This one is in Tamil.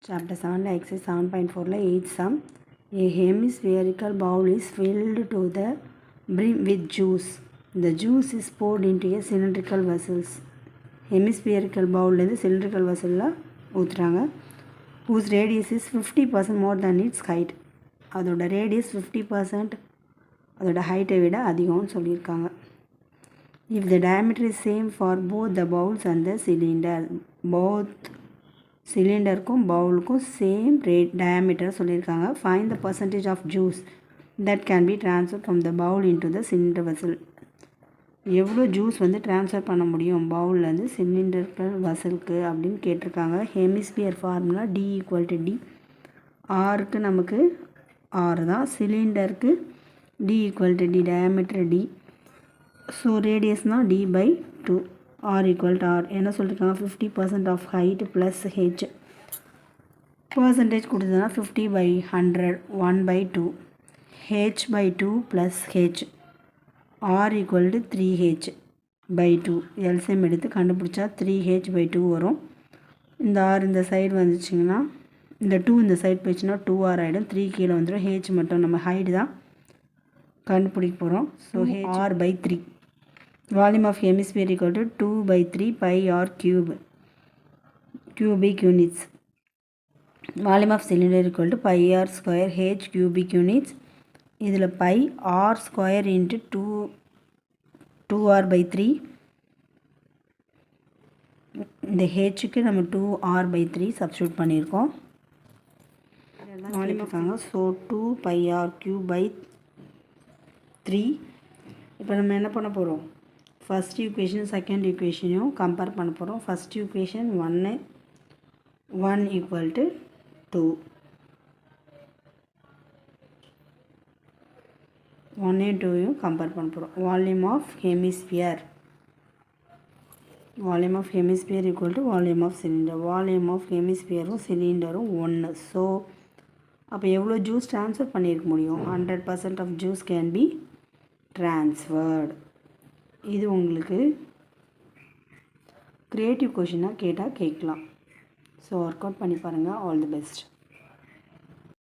Chapter 7 exercise 7.4 8th sum. A hemispherical bowl is filled to the brim with juice. The juice is poured into a cylindrical vessels. Hemispherical bowl is cylindrical vessel ஊத்துறாங்க whose radius is 50% more than its height. அதோட radius 50% அதோட height விட அதிகம்னு சொல்லியிருக்காங்க. If the diameter is same for both the bowls and the cylinder, both சிலிண்டருக்கும் பவுலுக்கும் சேம் டயாமீட்டர் சொல்லியிருக்காங்க. Find the percentage of juice that can be transfer from the bowl into the cylinder vessel. எவ்வளோ ஜூஸ் ட்ரான்ஸ்ஃபர் பண்ண முடியும் பவுல்லேருந்து சிலிண்டர்கள் வெசலுக்கு அப்படின்னு கேட்டிருக்காங்க. Hemisphere formula D = D. ஆருக்கு நமக்கு 6 தான், சிலிண்டருக்கு D = D, diameter D. So ரேடியஸ்னால் D/2. R = R. என்ன சொல்லியிருக்காங்க? 50% of height plus H. Percentage கொடுத்ததுன்னா 50/100 1/2. h/2 plus H. R = 3h/2. LCM எடுத்து கண்டுபிடிச்சா 3h/2 வரும். இந்த R இந்த சைடு வந்துச்சிங்கன்னா இந்த 2 இந்த சைடு போயிடுச்சுன்னா 2R ஆகிடும். 3 கீழே வந்துடும். ஹெச் மட்டும் நம்ம ஹைட் தான் கண்டுபிடிக்க போகிறோம். So R/3. Volume of hemisphere equal to 2/3 pi r cube cubic units. Volume of cylinder equal to pi r square h cubic units. இதில் pi r square into 2r/3. இந்த ஹெச்சுக்கு நம்ம 2r/3 சப்ஸ்டியூட் பண்ணியிருக்கோம். வால்யூம் இருக்காங்க. So 2 pi r cube by 3. இப்போ நம்ம என்ன பண்ண போகிறோம்? ஃபஸ்ட் ஈக்குவேஷன் செகண்ட் ஈக்குவேஷனையும் கம்பேர் பண்ண போகிறோம். First equation 1 = 2. 1 and 2 கம்பேர் பண்ண போகிறோம். Volume of hemisphere equal to volume of cylinder. Volume of ஹெமிஸ்பியரும் சிலிண்டரும் 1. ஸோ அப்போ எவ்வளோ ஜூஸ் ட்ரான்ஸ்ஃபர் பண்ணியிருக்க முடியும்? 100% of juice can be transferred. இது உங்களுக்கு க்ரியேட்டிவ் கொஷினாக கேட்டால் கேட்கலாம். ஸோ ஒர்க் அவுட் பண்ணி பாருங்கள். All the best.